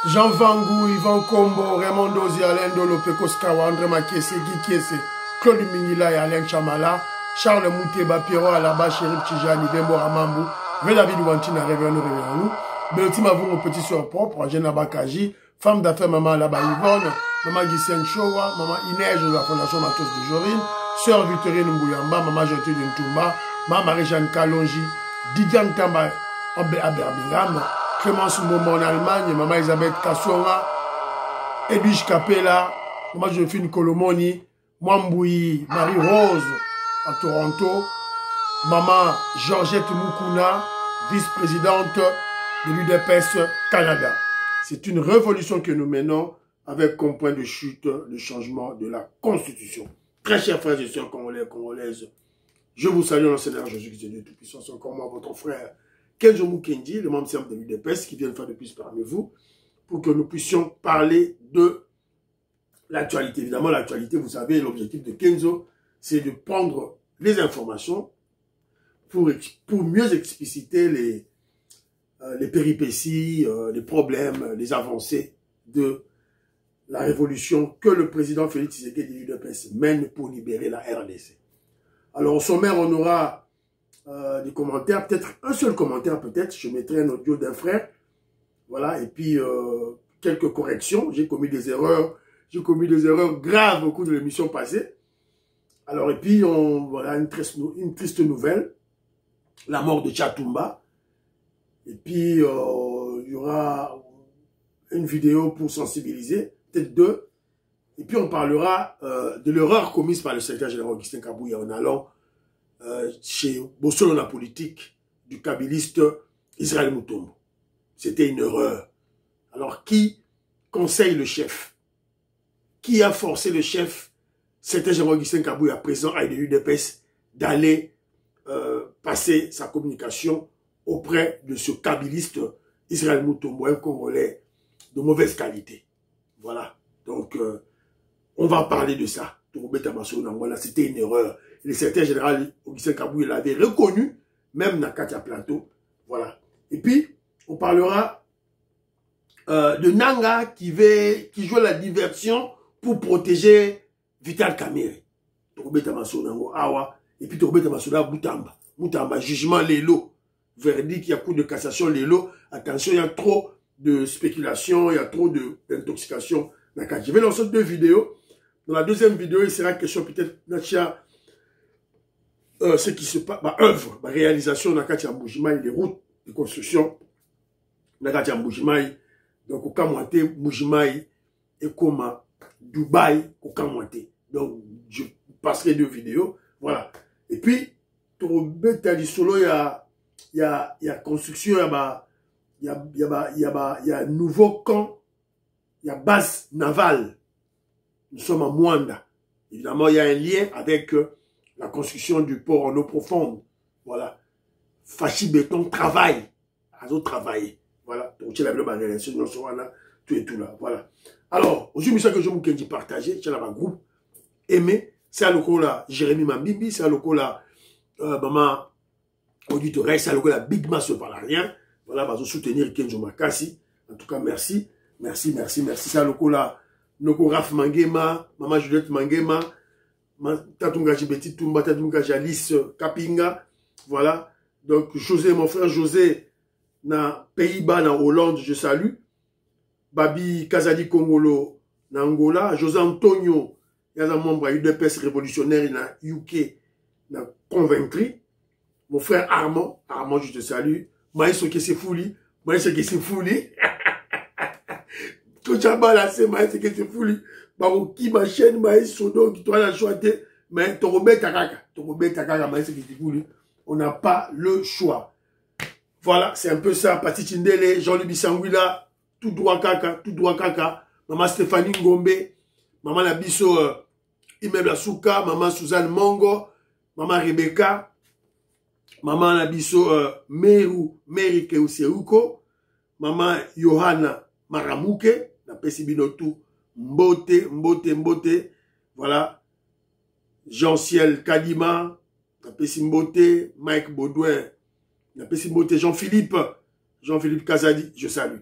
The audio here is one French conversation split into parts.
Jean Vangou, Yvan Kombo, Raymond Dozi, Alain Dolo, Pekos Kawa, André Makiese, Guy Kiese, Claude Mingila et Alain Chamala, Charles Mouteba, Pierrot Alaba, Chérif Tijani, Dembo Ramambou, David Ouantina, Réveillon, Beltima Vou, mon petit soeur propre, Jenna Bakaji, femme d'affaires, maman Alaba Yvonne, maman Gisène Chowa, maman Inès de la Fondation Matos de Jorine, sœur Victorine Mbouyamba, maman Gertrude Ntumba, maman Marie-Jeanne Kalonji, Didiane Tamba, à Birmingham, Clémence Mbomba en Allemagne, maman Elisabeth Kassonga, Edwige Capella, maman Joséphine Colomoni, Mwambouyi, Marie-Rose à Toronto, maman Georgette Moukouna, vice-présidente de l'UDPS Canada. C'est une révolution que nous menons avec comme point de chute le changement de la Constitution. Très chers frères et sœurs congolais et congolaises, je vous salue en Seigneur Jésus-Christ, Dieu Tout-Puissant, c'est encore moi, votre frère Kenzo Mukendi, le membre simple de l'UDPS, qui vient de faire de plus parmi vous, pour que nous puissions parler de l'actualité. Évidemment, l'actualité, vous savez, l'objectif de Kenzo, c'est de prendre les informations pour mieux expliciter les péripéties, les problèmes, les avancées de la révolution que le président Félix Tshisekedi de l'UDPS mène pour libérer la RDC. Alors, au sommaire, on aura des commentaires, peut-être un seul commentaire, peut-être, je mettrai un audio d'un frère, voilà, et puis quelques corrections, j'ai commis des erreurs graves au cours de l'émission passée, alors, et puis, voilà, une triste nouvelle, la mort de Tchatumba, et puis, il y aura une vidéo pour sensibiliser, peut-être deux, et puis on parlera de l'erreur commise par le secrétaire général Augustin Kabouya en allant chez Bossolo la politique du kabiliste Israël Mutombo. C'était une erreur. Alors, qui conseille le chef? Qui a forcé le chef, secrétaire général Augustin Kabouya, président de l'UDPS, d'aller passer sa communication auprès de ce kabiliste Israël Mutombo, un Congolais de mauvaise qualité? Voilà. Donc, on va parler de ça. C'était une erreur. Le secrétaire général Augustin Kabouya l'avait reconnu, même dans Katia Plateau. Voilà. Et puis, on parlera de Nanga qui joue la diversion pour protéger Vital Kamerhe. Et puis, Boutamba, jugement Lelo. Verdict, il y a coup de cassation Lelo. Attention, il y a trop de spéculation, il y a trop d'intoxication. Je vais lancer deux vidéos. Dans la deuxième vidéo, il sera question peut-être ce qui se passe, ma œuvre, ma réalisation dans Katia Mbujimaï, les routes de construction dans Katia Mbujimaï, donc au Kamwate, Mbujimaï et Koma, Dubaï, au Kamwate. Donc je passerai deux vidéos, voilà. Et puis, pour Betali Solo, il y a construction, il y a un nouveau camp, il y a base navale. Nous sommes à Mwanda. Évidemment, il y a un lien avec la construction du port en eau profonde. Voilà. Fachi Béton travaille. Azo travaille. Voilà. Donc, tu as la réalisation, tout et tout là. Voilà. Alors, aujourd'hui, je vais vous partager. Tu as un groupe aimé. C'est à l'okola Jérémy Mambimbi. C'est à l'okola Maman Auditoré. C'est à l'okola Big Mass par rien. Voilà, va soutenir Kenzo Makasi. En tout cas, merci. Merci. C'est à l'okola Noko Raf Mangema, Maman Juliette Mangema, Tatunga Jibeti Tumba, Tatunga Jalis Kapinga, voilà. Donc, José, mon frère José, na Pays-Bas, na Hollande, je salue. Babi Kazali Kongolo, na Angola. José Antonio, il y a un membre de l'UDPS révolutionnaire, na UK, na Convaincri. Mon frère Armand, je te salue. Maïso Kessefouli, tout ça, là, c'est Maïs qui se fout. Qui ma chaîne, Maïs, Sodo, qui doit la choisir. Mais Torobé Takaka, Maïs qui se fout. On n'a pas le choix. Voilà, c'est un peu ça. Pati Tindele, Jean-Louis Bissangwila, tout droit kaka. Maman Stéphanie Ngombe, Maman Labiso, Immeuble Asuka, Maman Suzanne Mongo, Maman Rebecca, Maman Labiso, Mary Keuseuko, Maman Johanna Maramouke, na pesi binotu mbote, voilà. Jean-Ciel Kadima, na pesi mbote, Mike Baudouin, na pesi mbote, Jean-Philippe Kazadi, je salue.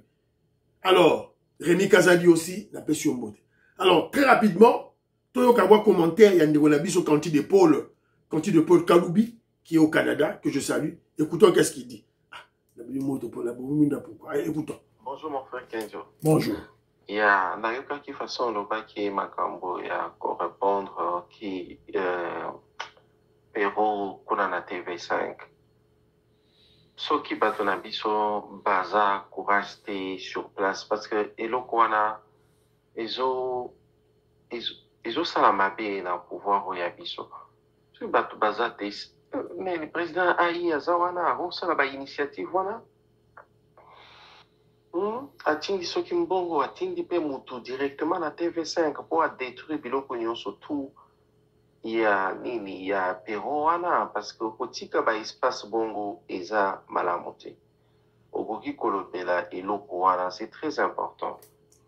Alors, Rémi Kazadi aussi, n'a pas su alors, très rapidement, Toyo Kawa commentaire, il y a un Nabiso Kanti de Paul Kaloubi, qui est au Canada, que je salue. Écoutons qu'est-ce qu'il dit. Écoutons. Bonjour mon frère Kenzo. Bonjour. Il y a Nayoka qui façon le bas qui est Makambo, il y a qu'à répondre qui Péro Kunana TV5. Ce qui bat ton abisso, baza, courage sur place parce que Elo Kwana, ils ont salamabé dans le pouvoir au Yabiso. Ce qui bat baza, mais le président Aïe Azawana, on s'en a initiative, voilà. Atindi soki mbongo atindi pe mutu directement na TV5 pour détruire biloko nyonso tout ya nini ya pero wana parce que kotika ba espace bongo eza malamu te okoki kolobela eloko wana c'est très important.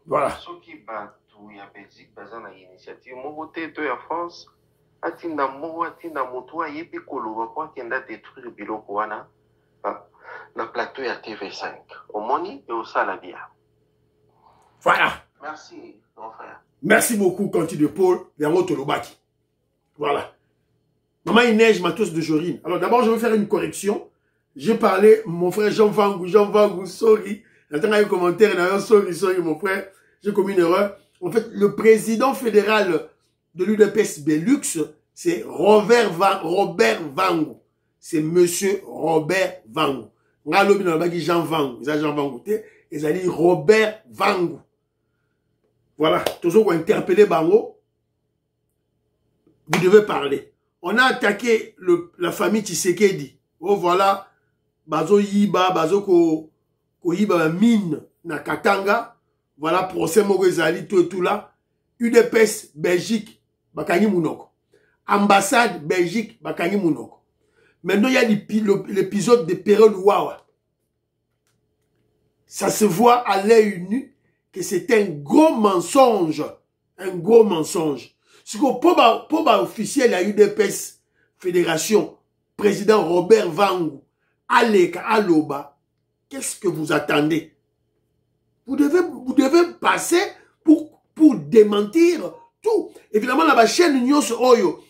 Voilà. Soki batu ya Belgique baza na initiative moko te to ya France atinda mutu ayebi koloba po akenda détruire biloko wana na plateau ya TV5. Au moni et au salabia. Voilà. Merci, mon frère. Merci beaucoup, Kanti de Paul, Yango Tolobaki. Voilà. Maman Inège Matos de Jorine. Alors d'abord, je vais faire une correction. J'ai parlé, mon frère Jean Vangou, sorry. J'attends un commentaire, sorry, mon frère. J'ai commis une erreur. En fait, le président fédéral de l'UDPS Belux, c'est Robert Vangou. C'est monsieur Robert Vangou. Jean Vangou, ils ont dit Robert Vangou. Voilà, toujours interpeller Bango. Vous devez parler. On a attaqué la famille Tshisekedi. Oh voilà, Bazo Yiba, Bazo ko Yiba mine na Katanga. Voilà, procès Mogezali, tout là. UDPS Belgique, Bakangi Mounoko. Ambassade Belgique, Bakangi Mounoko. Maintenant, il y a l'épisode de Perel Wawa. Ça se voit à l'œil nu que c'est un gros mensonge. Un gros mensonge. Ce que pour officiel, il y a eu UDPS Fédération, président Robert Vangou, Aleka Aloba. Qu'est-ce que vous attendez? Vous devez passer pour démentir tout. Évidemment, la chaîne News Oyo,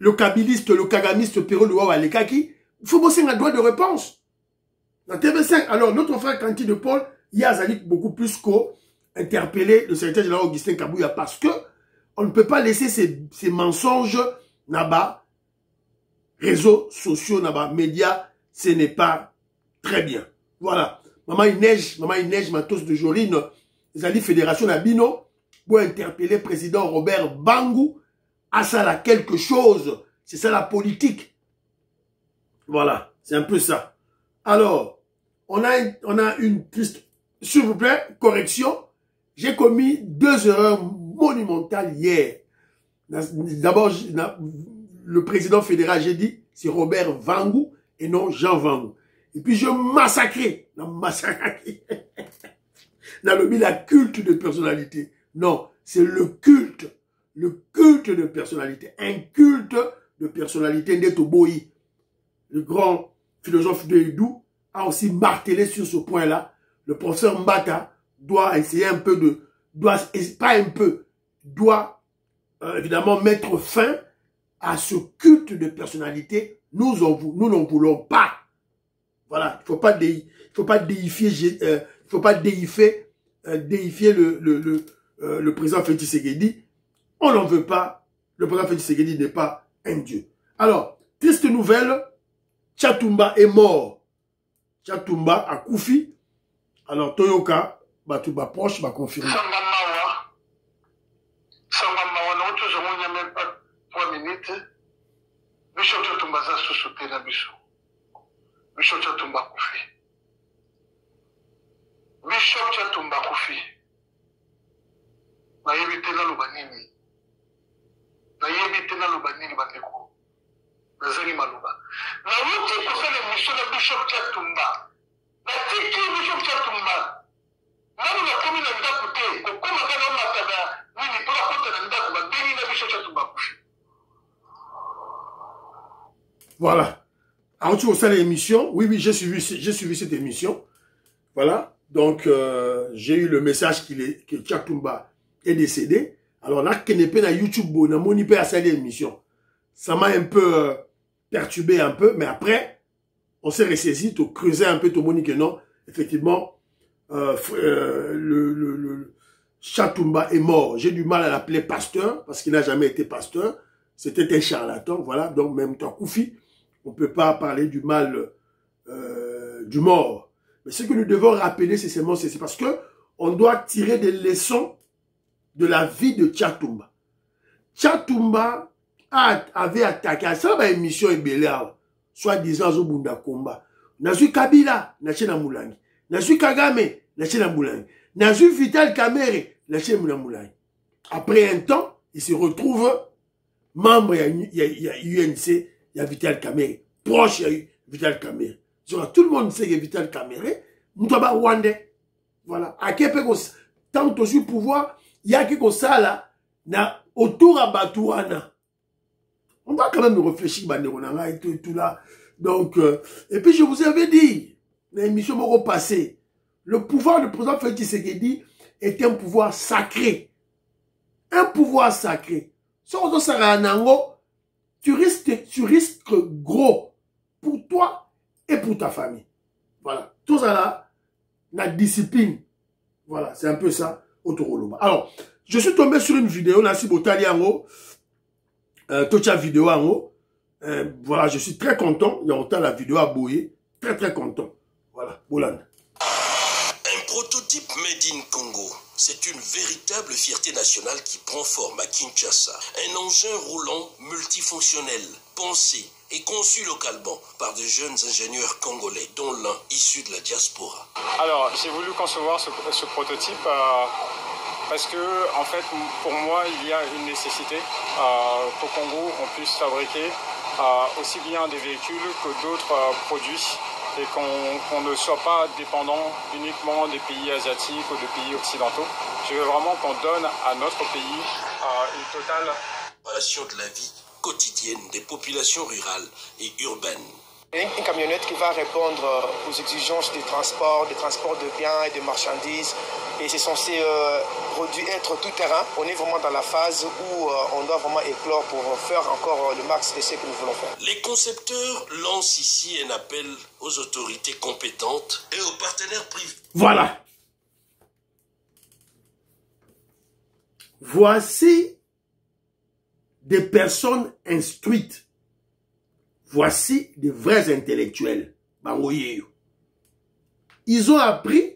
le kabiliste, le kagamiste Péro Louawa Lekaki, il faut bosser un droit de réponse. Dans TV5, alors notre frère Kanti de Paul, il y a beaucoup plus qu'interpeller le secrétaire général Augustin Kabouya parce que on ne peut pas laisser ces mensonges là-bas, réseaux sociaux là-bas, médias, ce n'est pas très bien. Voilà. Maman Inège, Matos de Jorine, les alliés Fédération Nabino, pour interpeller le président Robert Vangou, à ça là quelque chose. C'est ça la politique. Voilà, c'est un peu ça. Alors, on a une triste... S'il vous plaît, correction. J'ai commis 2 erreurs monumentales hier. D'abord, le président fédéral, j'ai dit, c'est Robert Vangou et non Jean Vangou. Et puis je massacrais. La culte de personnalité. Non, c'est le culte de personnalité. Un culte de personnalité d'Etoboyi. Le grand philosophe de Hidou a aussi martelé sur ce point-là. Le professeur Mbata doit essayer un peu de... doit évidemment mettre fin à ce culte de personnalité. Nous n'en voulons pas. Voilà, il faut pas déifier le président Félix Tshisekedi. On n'en veut pas. Le président Félix Tshisekedi n'est pas un dieu. Alors, triste nouvelle, Tchatumba est mort. Tchatumba a Koufi. Alors, Toyoka, Batouba proche, va confirmer. Sangamawa, non, tout le monde n'y a même pas 3 minutes. Bishop Tchatumba a sous-sauté la Bishop. Bishop Tchatumba Koufi. Bishop Tchatumba Koufi. Na yebite na lubanini. Na yebite na lubanini bandeko. Na zali maluba. Na wuti kusele mission de Bishop Tchatumba. Na tiki Bishop Tchatumba. Nani na komi na ndaku te. Kokoma kana mataba. Nini tola kota na ndaku. Badeni na Bishop Tchatumba Koufi. Voilà. Alors, tu vois ça l'émission. Oui, j'ai suivi cette émission. Voilà. Donc, j'ai eu le message que Tchatumba est décédé. Alors là, Kenepe na YouTube, na monipe à cette émission. Ça m'a un peu perturbé un peu, mais après, on s'est ressaisi, tu creusé un peu, tout le monde que non, effectivement, Tchatumba est mort. J'ai du mal à l'appeler pasteur, parce qu'il n'a jamais été pasteur. C'était un charlatan, voilà. Donc, même temps, Koufi, on ne peut pas parler du mal du mort. Mais ce que nous devons rappeler, c'est seulement, c'est parce que on doit tirer des leçons de la vie de Tchatumba. Tchatumba avait attaqué à ça, une émission Ebelea, soi-disant Zobunda Komba. Nazu Kabila, Naché na Moulangi. Nazu Kagame, Naché na Moulangi. Nazu Vital Kamere, Naché na Moulangi. Après un temps, il se retrouve membre, il y a UNC, il y a Vital Kamere. Proche, il y a Vital Kamere. Tout le monde sait que Vital Kamere, nous sommes Rwandais. Voilà. À quel point, tant que je pouvoir, il y a quelque chose là, autour à Batouana. On va quand même réfléchir, et tout là. Donc, et puis je vous avais dit, l'émission passée, le pouvoir du président Félix Tshisekedi est un pouvoir sacré. Un pouvoir sacré. Sans tu risques gros pour toi et pour ta famille. Voilà. Tout ça là, la discipline. Voilà, c'est un peu ça, Otoro. Alors, je suis tombé sur une vidéo, Nassi Botali en haut, Tocha vidéo en haut. Voilà, je suis très content. Il y a autant la vidéo à bouiller. Très, très content. Voilà, Boulane. Un prototype made in Congo. C'est une véritable fierté nationale qui prend forme à Kinshasa. Un engin roulant multifonctionnel, pensé et conçu localement par de jeunes ingénieurs congolais, dont l'un issu de la diaspora. Alors, j'ai voulu concevoir ce prototype parce que, en fait, pour moi, il y a une nécessité qu'au Congo, on puisse fabriquer aussi bien des véhicules que d'autres produits et qu'on ne soit pas dépendant uniquement des pays asiatiques ou des pays occidentaux. Je veux vraiment qu'on donne à notre pays une totale relation de la vie quotidienne des populations rurales et urbaines. Une camionnette qui va répondre aux exigences du transport de biens et de marchandises. Et c'est censé être tout terrain. On est vraiment dans la phase où on doit vraiment éclore pour faire encore le max de ce que nous voulons faire. Les concepteurs lancent ici un appel aux autorités compétentes et aux partenaires privés. Voilà. Voici des personnes instruites. Voici des vrais intellectuels. Ils ont appris,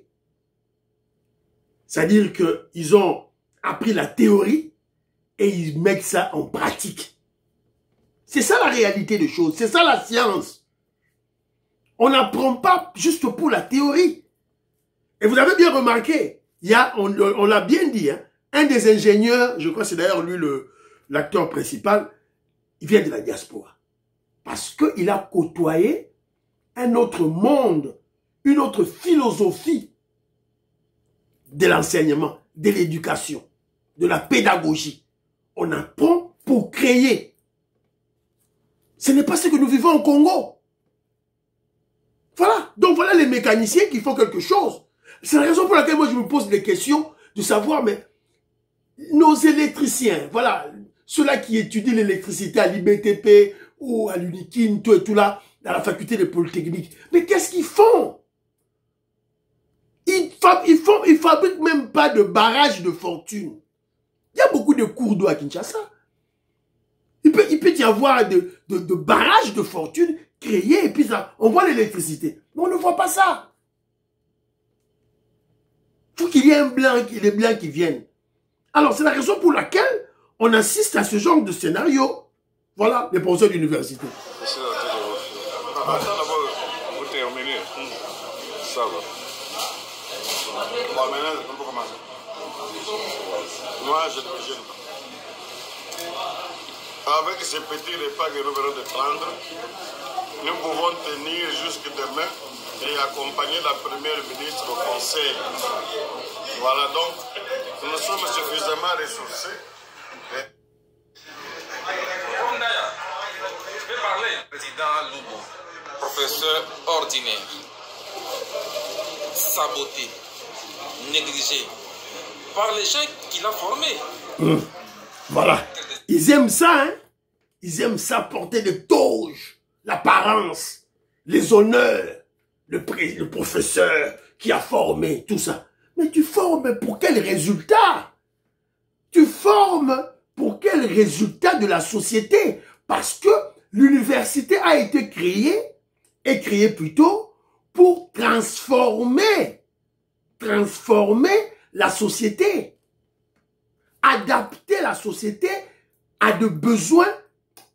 c'est-à-dire qu'ils ont appris la théorie et ils mettent ça en pratique. C'est ça la réalité des choses, c'est ça la science. On n'apprend pas juste pour la théorie. Et vous avez bien remarqué, on l'a bien dit, hein, un des ingénieurs, je crois que c'est d'ailleurs lui l'acteur principal, il vient de la diaspora. Parce qu'il a côtoyé un autre monde, une autre philosophie de l'enseignement, de l'éducation, de la pédagogie. On apprend pour créer. Ce n'est pas ce que nous vivons au Congo. Voilà. Donc voilà les mécaniciens qui font quelque chose. C'est la raison pour laquelle moi je me pose des questions de savoir, mais nos électriciens, voilà, ceux-là qui étudient l'électricité à l'IBTP ou à l'UNIKIN, tout et tout là, dans la faculté de Polytechnique. Mais qu'est-ce qu'ils font? Ils fabriquent même pas de barrage de fortune. Il y a beaucoup de cours d'eau à Kinshasa. Il peut y avoir de barrages de fortune créés et puis ça, on voit l'électricité. Mais on ne voit pas ça. Il faut qu'il y ait les blancs qui viennent. Alors, c'est la raison pour laquelle on assiste à ce genre de scénario. Voilà, les professeurs d'université. Vous terminez. Ça va. Bon, maintenant, on peut commencer. Moi, je ne me gêne pas. Avec ces petits repas que nous venons de prendre, nous pouvons tenir jusque demain et accompagner la première ministre au conseil. Voilà, donc, nous sommes suffisamment ressourcés. Président Lubo, professeur ordinaire, saboté, négligé par les gens qu'il a formés. Voilà. Ils aiment ça, hein. Ils aiment ça, porter des toges, l'apparence, les honneurs, le professeur qui a formé, tout ça. Mais tu formes pour quel résultat? Tu formes pour quel résultat de la société? Parce que l'université a été créée plutôt pour transformer la société, adapter la société à des besoins,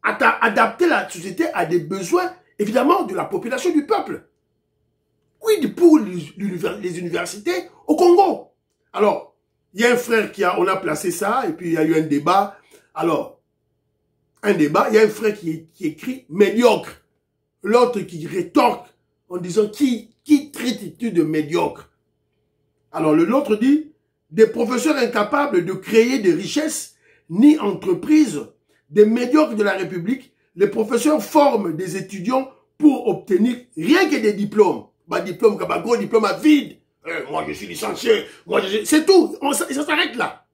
adapter la société à des besoins, évidemment, de la population du peuple. Oui, pour les universités au Congo. Alors, il y a un frère on a placé ça, et puis il y a eu un débat. Alors, il y a un frère qui écrit médiocre. L'autre qui rétorque en disant qui traite-tu de médiocre? Alors, l'autre dit, des professeurs incapables de créer des richesses, ni entreprises, des médiocres de la République, les professeurs forment des étudiants pour obtenir rien que des diplômes. Bah, diplôme, gros diplôme à vide. Moi, je suis licencié. C'est tout. Ça s'arrête là.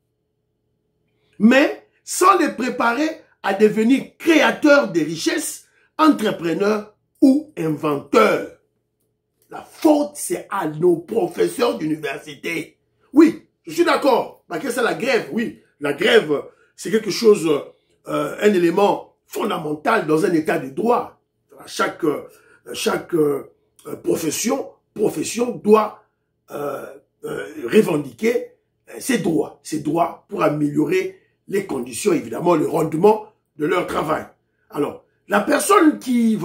Mais sans les préparer à devenir créateurs de richesses, entrepreneurs ou inventeurs. La faute, c'est à nos professeurs d'université. Oui, je suis d'accord. Bah, qu'est-ce que c'est la grève? Oui, la grève, c'est quelque chose, un élément fondamental dans un état de droit. Chaque profession doit revendiquer ses droits pour améliorer les conditions, évidemment, le rendement de leur travail. Alors, la personne qui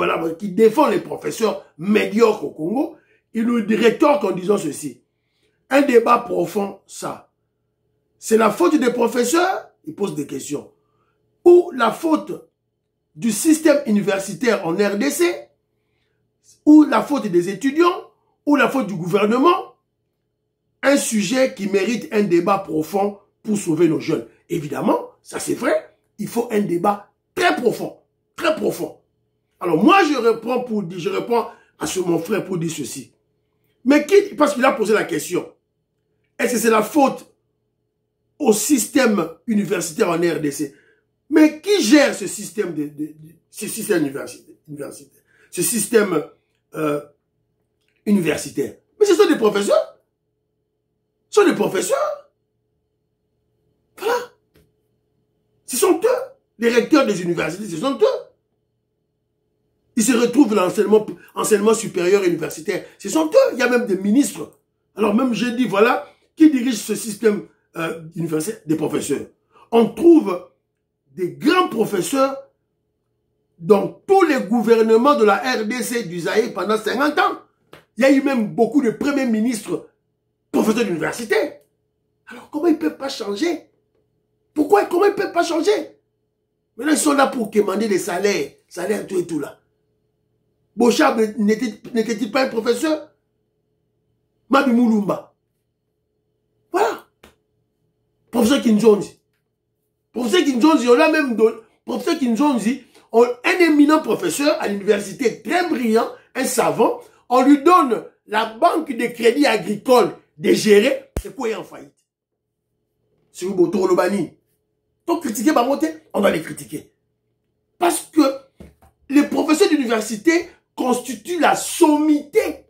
défend les professeurs médiocres au Congo, il nous rétorque en disant ceci. Un débat profond, ça. C'est la faute des professeurs, il pose des questions, ou la faute du système universitaire en RDC, ou la faute des étudiants, ou la faute du gouvernement. Un sujet qui mérite un débat profond pour sauver nos jeunes. Évidemment, ça c'est vrai, il faut un débat très profond, très profond. Alors moi je réponds à mon frère pour dire ceci. Mais parce qu'il a posé la question, est-ce que c'est la faute au système universitaire en RDC? Mais qui gère ce système universitaire? Ce système universitaire? Mais ce sont des professeurs. Ce sont des professeurs. Voilà. Ce sont eux, les recteurs des universités, ce sont eux. Ils se retrouvent dans l'enseignement supérieur universitaire. Ce sont eux. Il y a même des ministres. Alors même, j'ai dit, voilà, qui dirige ce système universitaire? Des professeurs. On trouve des grands professeurs dans tous les gouvernements de la RDC du Zaïre pendant 50 ans. Il y a eu même beaucoup de premiers ministres professeurs d'université. Alors comment ils ne peuvent pas changer? Pourquoi? Comment ils ne peuvent pas changer? Maintenant, ils sont là pour demander des salaires. Salaires, tout et tout là. Bochab n'était-il pas un professeur? Mabi Moulumba. Voilà. Professeur Kinzonzi. Professeur Kinzonzi, on a même donné. Professeur Kinzonzi, un éminent professeur à l'université, très brillant, un savant, on lui donne la banque de crédit agricole de gérer, c'est quoi en faillite? C'est une boto Lobani. Donc critiquer Bamote, on va les critiquer. Parce que les professeurs d'université constituent la sommité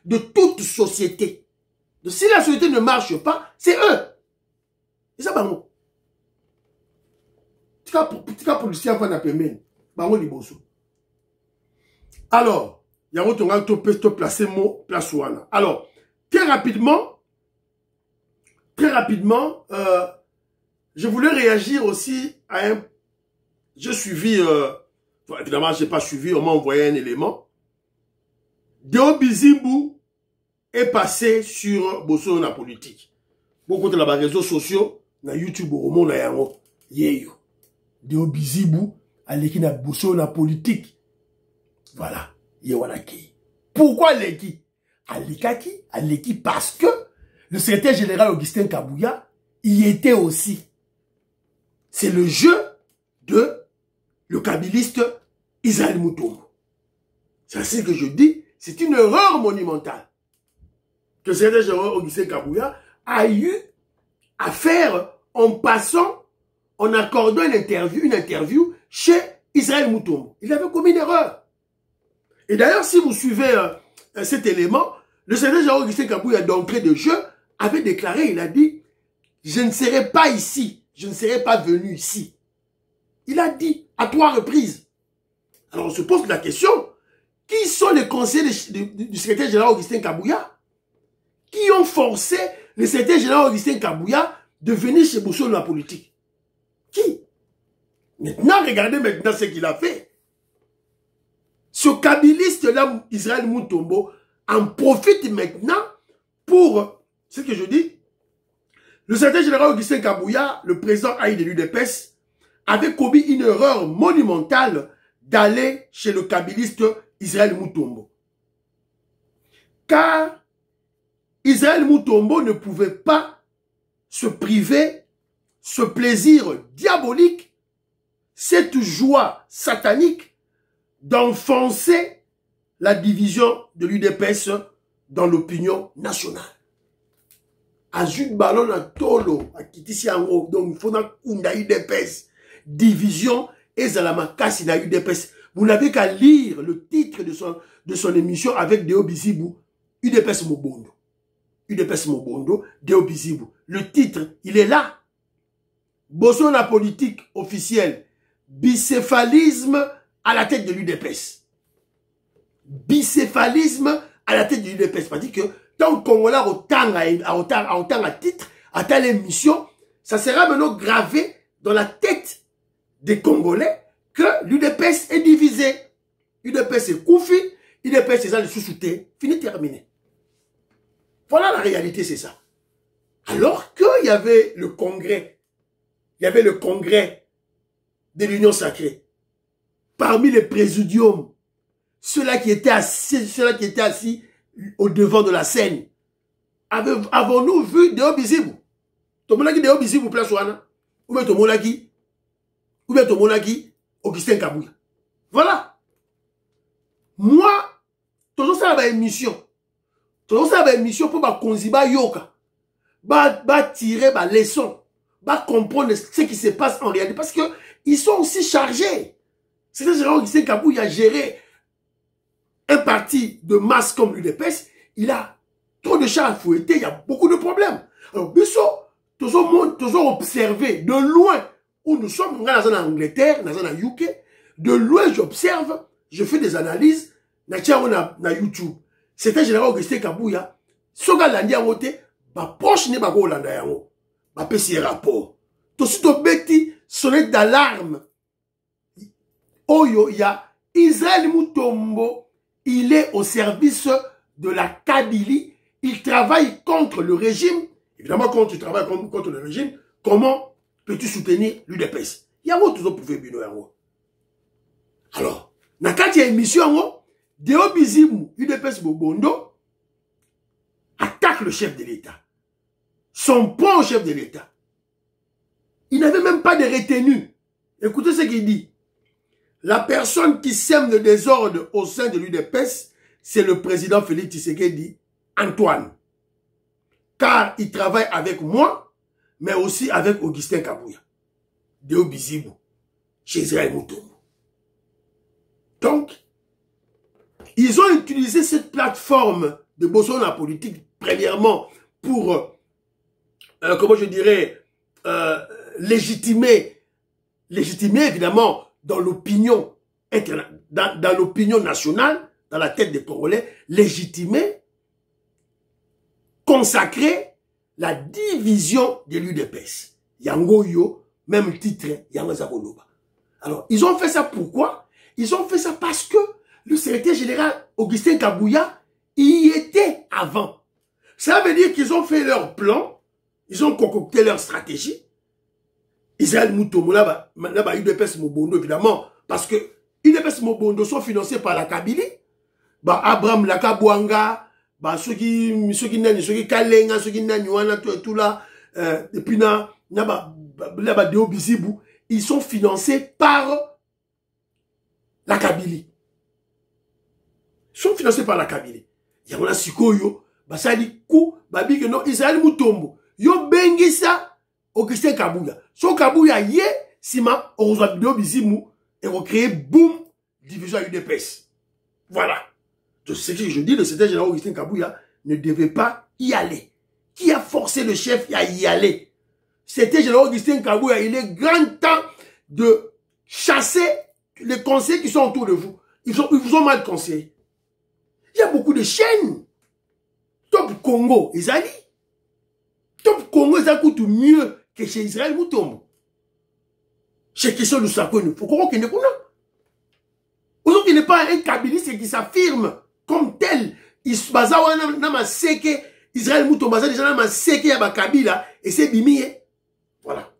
de toute société. Donc si la société ne marche pas, c'est eux. C'est ça, Bango. Pour le sien, on a permis. Bango Liboso. Alors, il y a autre chose qui peut placer mot, place ouana. Alors, très rapidement, je voulais réagir aussi à un... J'ai suivi, évidemment, je n'ai pas suivi, on m'a envoyé un élément. Deo Bizimbu est passé sur Bosso na politique. Beaucoup de les réseaux sociaux, na YouTube, au monde, na yango, yeyo. Deo Bizimbu, aleki na Bosso na politique. Voilà. Yewanaki. Pourquoi Aleki? Aleki parce que le secrétaire général Augustin Kabouya y était aussi. C'est le jeu de le kabiliste Israël Moutoumbo. C'est ainsi que je dis, c'est une erreur monumentale. que le secrétaire général Augustin Kabouya a eu à faire en passant, en accordant une interview chez Israël Moutombo. Il avait commis une erreur. Et d'ailleurs, si vous suivez cet élément, le secrétaire général Augustin Kabouya, d'entrée de jeu, avait déclaré, il a dit, je ne serai pas ici, je ne serai pas venu ici. Il a dit à 3 reprises. Alors on se pose la question, qui sont les conseillers du secrétaire général Augustin Kabouya? Qui ont forcé le secrétaire général Augustin Kabouya de venir chez Bousso de la politique? Qui? Maintenant, regardez maintenant ce qu'il a fait. Ce kabiliste-là, Israël Moutombo, en profite maintenant pour, ce que je dis, le secrétaire général Augustin Kabouya, le président Haït de l'UDPS, avait commis une erreur monumentale d'aller chez le kabiliste Israël Moutombo. Car Israël Moutombo ne pouvait pas se priver ce plaisir diabolique, cette joie satanique d'enfoncer la division de l'UDPS dans l'opinion nationale. Ajut ballon à tolo, à kitisi ango, donc il faut na UDPS, division et zalamakasi na UDPS. Vous n'avez qu'à lire le titre de son émission avec Deo Bizibou, UDPS Mobondo. UDPS Mobondo, Deo Bizibou. Le titre, il est là. Bosso la politique officielle, bicéphalisme à la tête de l'UDPS. Bicéphalisme à la tête de l'UDPS. C'est-à-dire que tant qu'on a autant à titre, à telle émission, ça sera maintenant gravé dans la tête des Congolais que l'UDPS est divisé. UDPS est Koufi, UDPS est le sous-souté. Fini, terminé. Voilà la réalité, c'est ça. Alors qu'il y avait le congrès, de l'Union sacrée. Parmi les présidiums, ceux-là qui étaient assis au devant de la scène, avons-nous vu Deo Bizibou? Tomonaki Deo Bizibou place wana? Ou bien Tomonaki Augustin Kabouya? Voilà. Moi, toujours ça va émission. Toujours ça va émission pour ba konziba yoka. Ba tirer ba leçon. Ba comprendre ce qui se passe en réalité. Parce que ils sont aussi chargés. C'est-à-dire Augustin Kabouya a géré un parti de masse comme l'UDPS. Il a trop de chats à fouetter. Il y a beaucoup de problèmes. Alors, Bisso, toujours observé de loin où nous sommes, dans en Angleterre, dans en UK, de loin j'observe, je fais des analyses, na YouTube. C'était général Augustin Kabouya, soga landi yango te, ba proche ne ba go landa yango, ba pesi rapport. To suto beti sonnette d'alarme. Oyo ya Israël Moutombo, il est au service de la Kabylie, il travaille contre le régime. Évidemment, quand tu travailles contre le régime, comment peux-tu soutenir l'UDPS? Yango toujours pouvez bino yango. Alors, na kati ya émission yango, Deo Bizibou, UDPS Mobondo, attaque le chef de l'État. Son point au chef de l'État. Il n'avait même pas de retenue. Écoutez ce qu'il dit. La personne qui sème le désordre au sein de l'UDPS, c'est le président Félix Tshisekedi, Antoine. Car il travaille avec moi, mais aussi avec Augustin Kabouya. Deo Bizibou, chez Israël Moutombo. Donc, ils ont utilisé cette plateforme de Bosso la politique, premièrement, pour, comment je dirais, légitimer évidemment dans l'opinion dans l'opinion nationale, dans la tête des Congolais, légitimer, consacrer la division de l'UDPS. Yango yo, même titre, Yango Zaboloba. Alors, ils ont fait ça pourquoi? Ils ont fait ça parce que le secrétaire général Augustin Kabouya y était avant. Ça veut dire qu'ils ont fait leur plan, ils ont concocté leur stratégie. Israël Moutombo, là, UDPS Mobondo, évidemment, parce que UDPS Mobondo sont financés par la Kabylie. Bah, Abraham Lakabouanga, bah, ceux qui Kalenga, ceux qui Nanyuana, tout là, et puis là, Deo Bizibou, ils sont financés par la Kabylie. Ils sont financés par la Kabylie. Il y a un Sikoyo, basali coup babi que non Israël Mutombo yo bengisa Augustin Kabuya so Kabuya ye sima ozwa bideo bizimu et recréer boum division à UDPS. Voilà. Donc, ce que je dis, le secrétaire général Augustin Kabuya ne devait pas y aller. Qui a forcé le chef à y aller? Secrétaire général Augustin Kabuya, il est grand temps de chasser les conseillers qui sont autour de vous. Ils vous ont mal conseillé. Il y a beaucoup de chaînes. Top Congo, Israël. Top Congo, ça coûte mieux que chez Israël Mutombo. Chez question de Sako, il faut qu'on ne connaisse. Aujourd'hui, il n'est pas un kabiliste qui s'affirme comme tel. Israël Mutombo, déjà n'a seke ya bakabila et c'est bimiye. Voilà.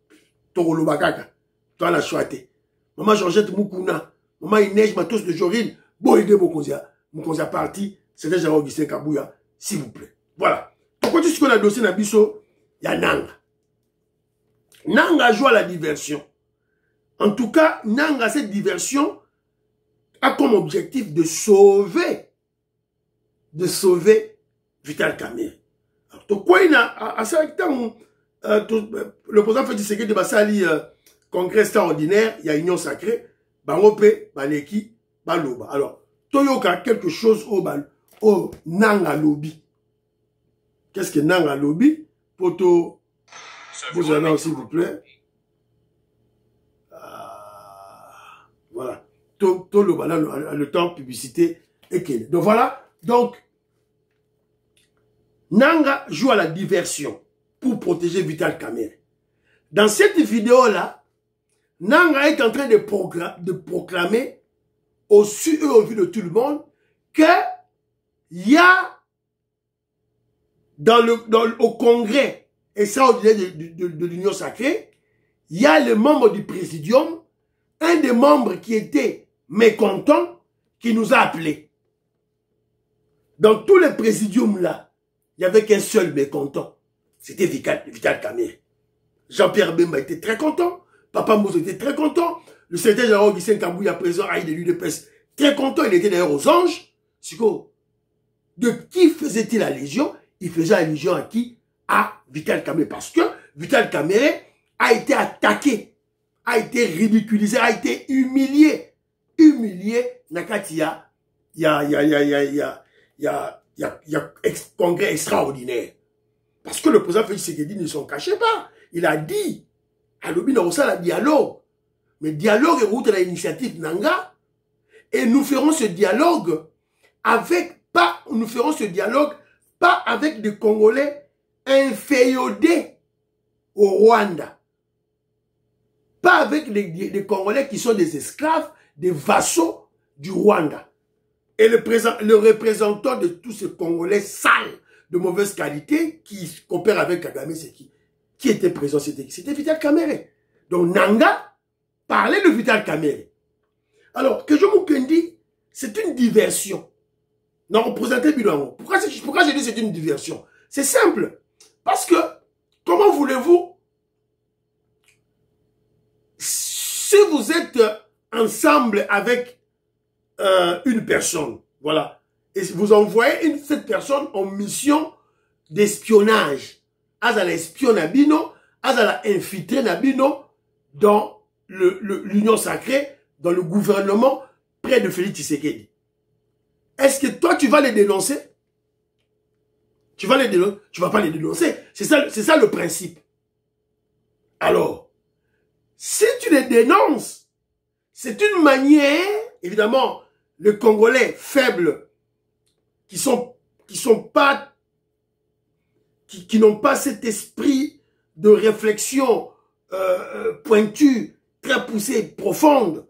Toro Bakaka. Toi la choité. Maman Georgette Mukuna. Maman Inège Matos de Jorine. Bon, aidez Mokonzia parti. C'est déjà Augustin Kabuya. S'il vous plaît. Voilà. Pourquoi tu sais qu'on a dossier Nabiso? Il y a Nanga. Nanga joue à la diversion. En tout cas, Nanga, cette diversion a comme objectif de sauver Vital Kamerhe. Alors, pourquoi il a, à ce temps, le président fait du secret de Bassali, congrès extraordinaire, il y a union sacrée, Bangope, Baleki, Baloba. Alors, Toyoka, quelque chose au Nanga Lobby. Qu'est-ce que Nanga Lobby? Poto, vous en s'il vous plaît. Voilà. Le temps, publicité, et qu'il. Donc voilà. Donc, Nanga joue à la diversion pour protéger Vital Kamerhe. Dans cette vidéo-là, Nanga est en train de proclamer au su et au vu de tout le monde que il y a au congrès extraordinaire de l'Union sacrée, il y a le membre du présidium, un des membres qui était mécontent, qui nous a appelés. Dans tous les présidiums là, il n'y avait qu'un seul mécontent. C'était Vital Kamerhe. Jean-Pierre Bemba était très content. Papa Moussa était très content. Le secrétaire général Augustin Kabuya, président de l'UDPS, très content. Il était d'ailleurs aux anges. De qui faisait-il allusion? Il faisait allusion à qui? À Vital Kamerhe. Parce que Vital Kamerhe a été attaqué, a été ridiculisé, a été humilié. Humilié. Nakatia, il y a congrès extraordinaire. Parce que le président Félix Tshisekedi ne s'en cachait pas. Il a dit, à l'objet de la dialogue. Mais dialogue est route à l'initiative Nanga. Et nous ferons ce dialogue pas avec des Congolais inféodés au Rwanda. Pas avec des Congolais qui sont des esclaves, des vassaux du Rwanda. Et le représentant de tous ces Congolais sales, de mauvaise qualité, qui coopèrent avec Kagame, c'est qui? Qui était présent? C'était Vital Kamerhe. Donc Nanga parlait de Vital Kamerhe. Alors, que je vous dis, c'est une diversion. Non, représentez Bilango. Pourquoi je dis c'est une diversion? C'est simple. Parce que, comment voulez-vous, si vous êtes ensemble avec une personne, voilà, et vous envoyez cette personne en mission d'espionnage, azala espionne Nabino, azala infiltré Nabino dans l'Union sacrée, dans le gouvernement près de Félix Tshisekedi. Est-ce que toi tu vas les dénoncer? Tu vas les dénoncer? Tu vas pas les dénoncer. C'est ça le principe. Alors, si tu les dénonces, c'est une manière, évidemment, les Congolais faibles qui n'ont pas cet esprit de réflexion pointue, très poussée, profonde,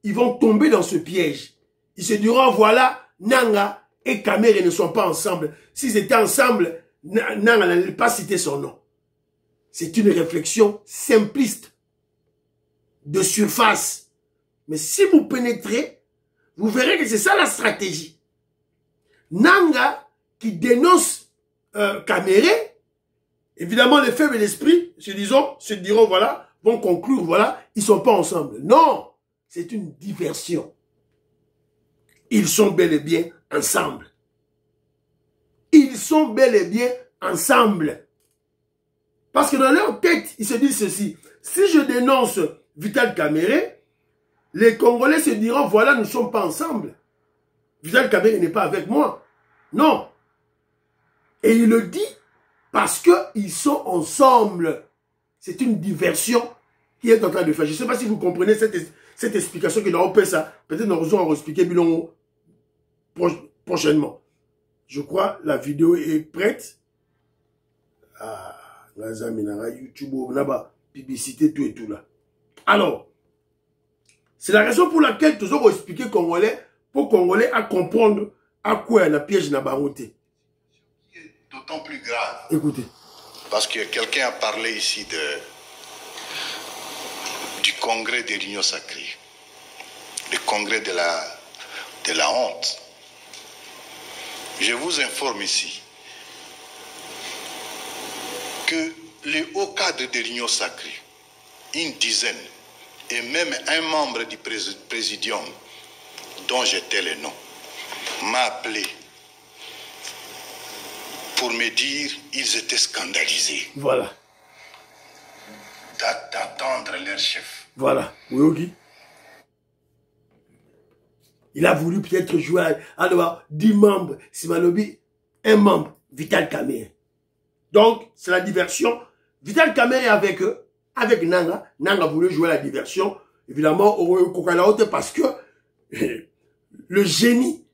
ils vont tomber dans ce piège. Ils se diront, voilà, Nanga et Kamerhe ne sont pas ensemble. S'ils étaient ensemble, Nanga n'allait pas citer son nom. C'est une réflexion simpliste, de surface. Mais si vous pénétrez, vous verrez que c'est ça la stratégie. Nanga, qui dénonce Kamerhe, évidemment les faibles d'esprit se diront, voilà, vont conclure, voilà, ils ne sont pas ensemble. Non, c'est une diversion. Ils sont bel et bien ensemble. ils sont bel et bien ensemble. Parce que dans leur tête, ils se disent ceci. Si je dénonce Vital Kamerhe, les Congolais se diront, voilà, nous ne sommes pas ensemble. Vital Kamerhe n'est pas avec moi. Non. Et il le dit parce qu'ils sont ensemble. C'est une diversion qui est en train de faire. Je ne sais pas si vous comprenez cette explication que nous avons fait ça. Peut-être nous allons expliquer prochainement. Je crois la vidéo est prête. Ah, YouTube, là-bas, publicité, tout et tout là. Alors, c'est la raison pour laquelle nous allons expliquer Congolais, pour Congolais à comprendre à quoi il y a un piège dans la barouté. D'autant plus grave. Écoutez. Parce que quelqu'un a parlé ici du congrès de l'Union sacrée. Le congrès de la honte. Je vous informe ici que les hauts cadres de l'Union sacrée, une dizaine, et même un membre du présidium, dont j'étais le nom, m'a appelé pour me dire qu'ils étaient scandalisés. Voilà. D'attendre leur chef. Voilà. Oui, il a voulu peut-être jouer à 10 membres, Simanobi, un membre, Vital Kamerhe. Donc, c'est la diversion. Vital Kamerhe avec eux, avec Nanga. Nanga voulait jouer à la diversion. Évidemment, au Kokalaote, parce que le génie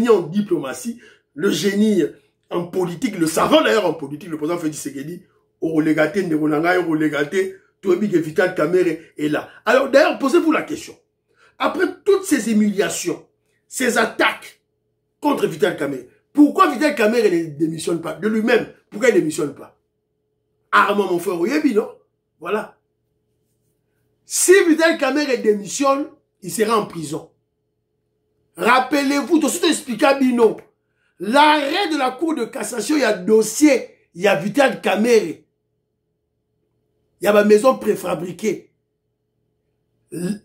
en diplomatie, le génie en politique, le savant d'ailleurs en politique, le président Félix Tshisekedi, au relégaté, Nderonanga, au relégaté, tout que Vital Kamerhe est là. Alors, d'ailleurs, posez-vous la question. Après toutes ces humiliations, ces attaques contre Vital Kamerhe, pourquoi Vital Kamerhe ne démissionne pas de lui-même? Pourquoi il ne démissionne pas? Armand, mon frère, oui, non? Voilà. Si Vital Kamerhe démissionne, il sera en prison. Rappelez-vous, tout ce expliqué Bino. L'arrêt de la Cour de cassation, il y a dossier, il y a Vital Kamerhe. Il y a ma maison préfabriquée.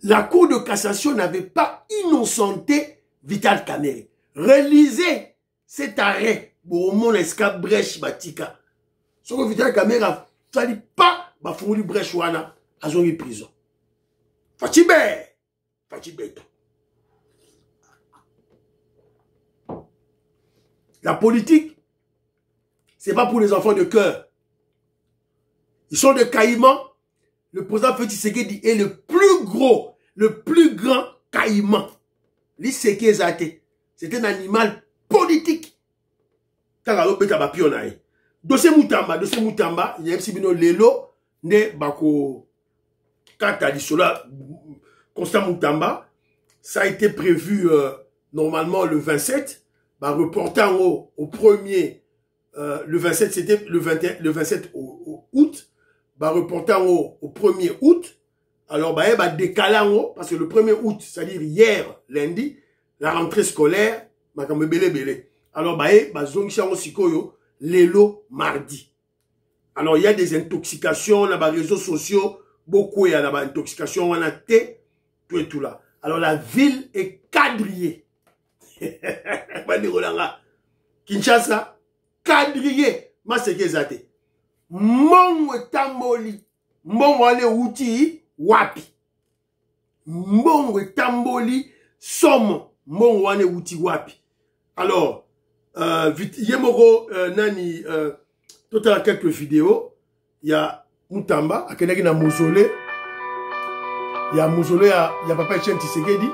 La Cour de cassation n'avait pas innocenté Vital Kamerhe. Relisez cet arrêt. Bon, mon escape brèche batika. Ce que Vital Kamerhe a fallu pas, bah, foumu brèche wana, à son prison. Fatibé. La politique, c'est pas pour les enfants de cœur. Ils sont des caïmans. Le président Félix Tshisekedi est le plus gros, le plus grand caïman. C'est un animal politique. Dossier Moutamba, il y a un lelo, ne bako kata disola Constant Moutamba. Ça a été prévu normalement le 27. Reportant au premier, le 27, c'était le 27 août. Reportant au 1er août. Alors, décalant parce que le 1er août, c'est-à-dire hier, lundi, la rentrée scolaire, alors, zongishango sikoyo, lelo mardi. Alors, il y a des intoxications, là, réseaux sociaux, beaucoup, il y a des intoxications, on a thé, tout et tout là. Alors, la ville est quadrillée. Kinshasa, quadrillé, Masekezate. Mongo tamboli, mongo ale uti, wapi. Mongo tamboli, somo, mongo ale uti, wapi. Alors, Yemoro, nani, tout à quelques vidéos, il y a Moutamba, à Kenaki na mausolée, il y a mausolée, il y a Papa Etienne Tshisekedi.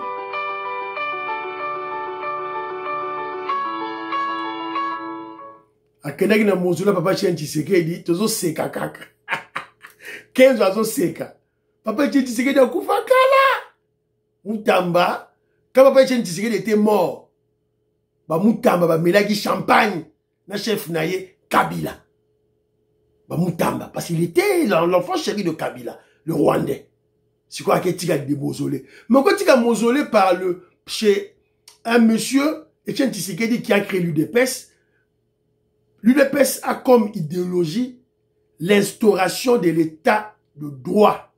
A Kenaki na mausolée, Papa Etienne Tshisekedi, tozo seka kaka. 15 oiseaux seka. Papa Etienne Tshisekedi a kufa kala. Moutamba, quand Papa Etienne Tshisekedi était mort, Moutamba, melaki champagne, na chef naye, Kabila. Moutamba, parce qu'il était l'enfant chéri de Kabila, le Rwandais. C'est quoi qu'il y a des mausolées? Mais quand il y a mausolée par chez un monsieur, Etienne Tshisekedi, qui a créé l'UDPS, l'UDPS a comme idéologie l'instauration de l'état de droit.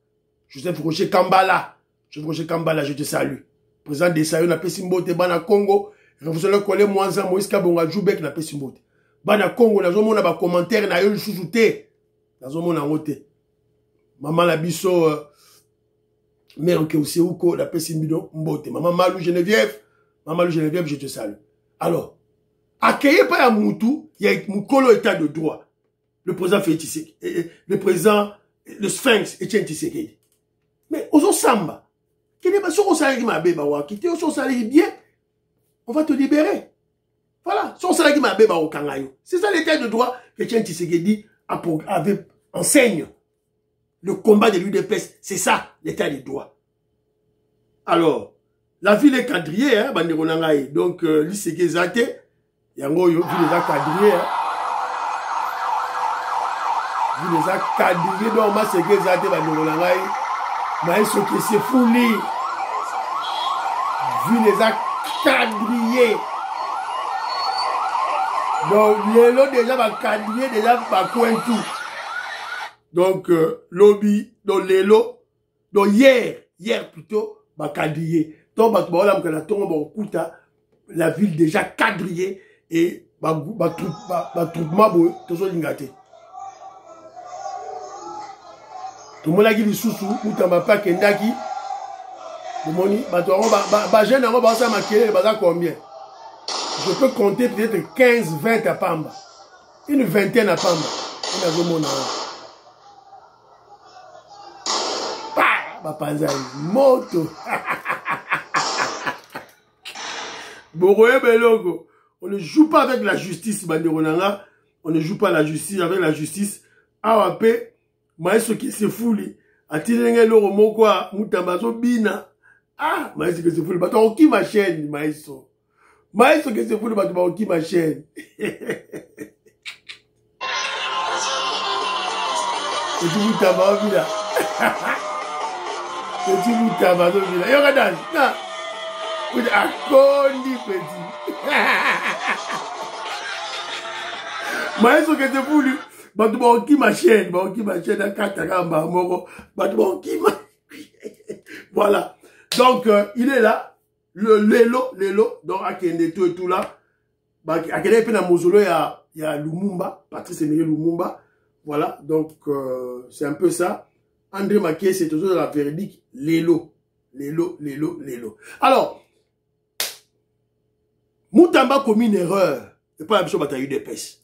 Joseph Roger Kambala, je te salue. Président des Sayo, na Pesimbote, Bana Congo, révolutionnaire collé Mwanza, Moïse Kabonga, Djoubek, na Pesimbote. Bana Congo, nazomona ba commentaire na yo lisusu te. Nazomona ngo te. Maman la biso mère que aussi uko la pesimbido mbote. Maman Malou Geneviève, je te salue. Alors, accueillez pas à Moutou, il y a Moukolo état de droit. Le président Fétisek, le président, le Sphinx, Etienne Tshisekedi. Mais, aux Samba, qui n'est pas sûr qu'on s'arrête ma bébé, bien, on va te libérer. Voilà, son salaire qui m'a bébé au Kangayo. C'est ça l'état de droit que Etienne Tshisekedi enseigne. Le combat de l'UDPS, c'est ça l'état de droit. Alors, la ville est quadrillée, hein, Banderonangaï. Donc, l'Isségué Zate, Yango, ville est quadrillée, hein. Ville est quadrillée, donc, ma Ségué Zate, Banderonangaï. Mais ce qui c'est fouli. Ville est quadrillée. Donc, les lots déjà va quadriller, déjà va coin tout. Donc, lobby, donc les lots, donc hier plutôt, va quadriller. Donc, la ville déjà quadrillée et troupement, tout ça, l'ingate. Tout le monde a dit le sous-sous, ou t'en vas pas kendaki. Le moni, jeune, on va ça combien? Je peux compter peut-être 15, 20 à Pamba. Une vingtaine à Pamba. On a vu mon nom. Bah, moto. Boroye Belogo. On ne joue pas avec la justice, Banderonanga. On ne joue pas la justice avec la justice. AWP, maïso qui se fouli. Atilenge loro mokwa, mutambazo bina. Ah, maïso qui se fouli. Bato, on qui ma chaîne, maïso. Maïso que c'est fou de battre qui ma chaîne. Et tu vous t'as vu là. Et tu vous t'as vu là. Yo regarde, non. Vous êtes condi petit. Maïso que c'est fou lui. Battre qui ma chaîne, à Katakamba, Moro. Battre qui ma. Voilà. Donc il est là. Le Lelo, donc à Kende tout et tout là, à Kende puis dans Mosolo il y a Lumumba, Patrice Emery Lumumba, voilà, donc c'est un peu ça. André Maké, c'est toujours la véridique, Lelo. Alors, Moutamba a commis une erreur, et pas la mission bataille de pêche,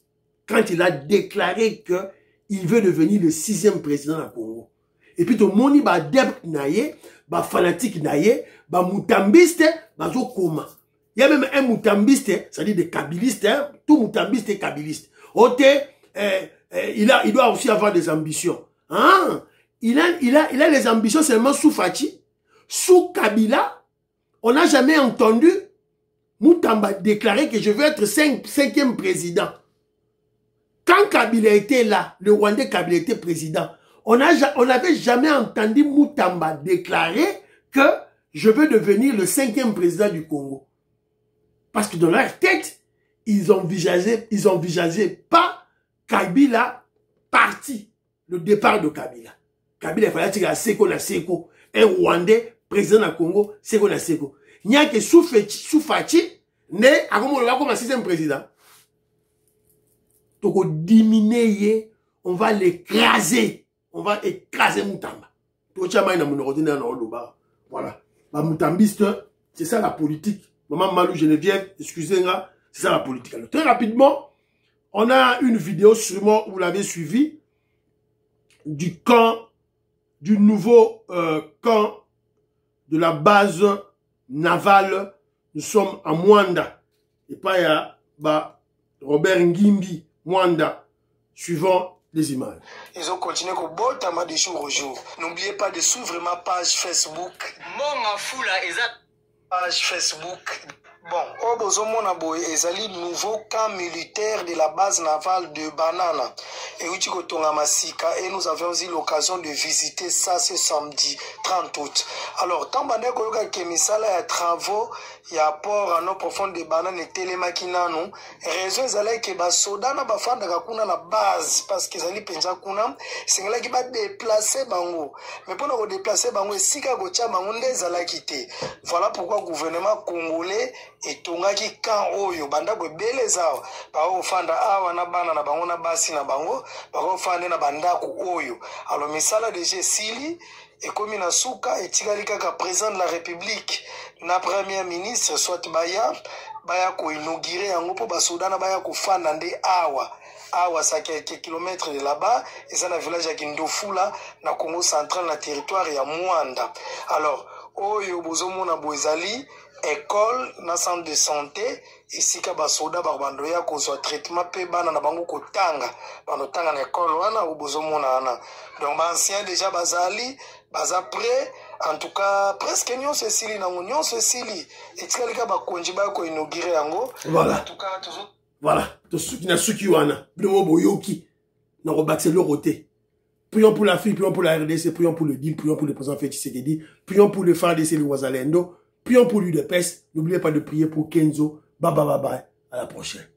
quand il a déclaré que il veut devenir le 6e président du Congo. Et puis tout le monde va adepte naïe, va fanatique naïe, bah moutambiste, bah zo koma. Il y a même un moutambiste, c'est-à-dire des kabylistes, hein, tout moutambiste est kabyliste. Ote, il doit aussi avoir des ambitions. Hein? Il a les ambitions seulement sous Fachi. Sous Kabila, on n'a jamais entendu Moutamba déclarer que je veux être 5e président. Quand Kabila était là, le Rwandais Kabila était président, on n'avait jamais entendu Moutamba déclarer que je veux devenir le 5e président du Congo. Parce que dans leur tête, ils envisageaient pas Kabila parti, le départ de Kabila. Kabila, il fallait dire à Seko na Seko, un Rwandais, président du Congo, Seko na Seko. Il n'y a que Soufati, né, à comme 6e président. Donc, on diminuer, on va l'écraser. On va écraser Moutamba. Voilà. Ma moutambiste, c'est ça la politique. Maman Malou Geneviève, excusez-moi, c'est ça la politique. Alors, très rapidement, on a une vidéo, sûrement, vous l'avez suivi, du camp, du nouveau camp de la base navale. Nous sommes à Mwanda. Et pas il y a Robert Ngimbi, Mwanda, suivant les images. Ils ont continué au beau tamas de jour au jour. N'oubliez pas de suivre ma page Facebook. Mon Foula, exact. Page Facebook. Bon, Obozomona Boy ezali nouveau camp militaire de la base navale de Banana. Et Uchikotonga Masika. Et nous avons eu l'occasion de visiter ça ce samedi 30 août. Alors, tant que Koyoka Kemisala y a travaux, il y a port à nos profondes de Banane et Télémakinano. Raison ezali que basoda na bafanda kakuna la base parce que ezali penza kuna singala ki ba déplacer bango. Mais pour nous déplacer bango esika gocha bango nde ezala quitté. Voilà pourquoi le gouvernement congolais etongaki kan oyo bandako ebele ezawa bakofanda awa na bana na bango na basi na bango bakofanda na bandako oyo alors misala deja esili ekomi na suka etikali kaka président de la république na premier ministre soit baya koinaugure yango mpo basoda na baya kofanda nde awa ça quelques kilomètres de là-bas et ça na village ya Kindofula na Congo central na territoire ya Mwanda. Alors oyo bozomona bozali école na centre de santé isika basoda bando ya kozwa traitement pe bana na bango kotanga banotanga na école wana bozomona wana. Donc ancien déjà bazali baza prêt en tout cas presque nyonso esili nango nyonso esili etikali ka bakonji ba ko inaugurer yango. Voilà. En tout cas toujours voilà, na suki wana, bilo boyoki, na rebâtir le roté. Prions pour la fille, prions pour la RDC, prions pour le deal, prions pour le président Félix Tshisekedi, prions pour le FARDC, le Ouazalendo, prions pour l'UDPS. N'oubliez pas de prier pour Kenzo. Bye bye bye bye. À la prochaine.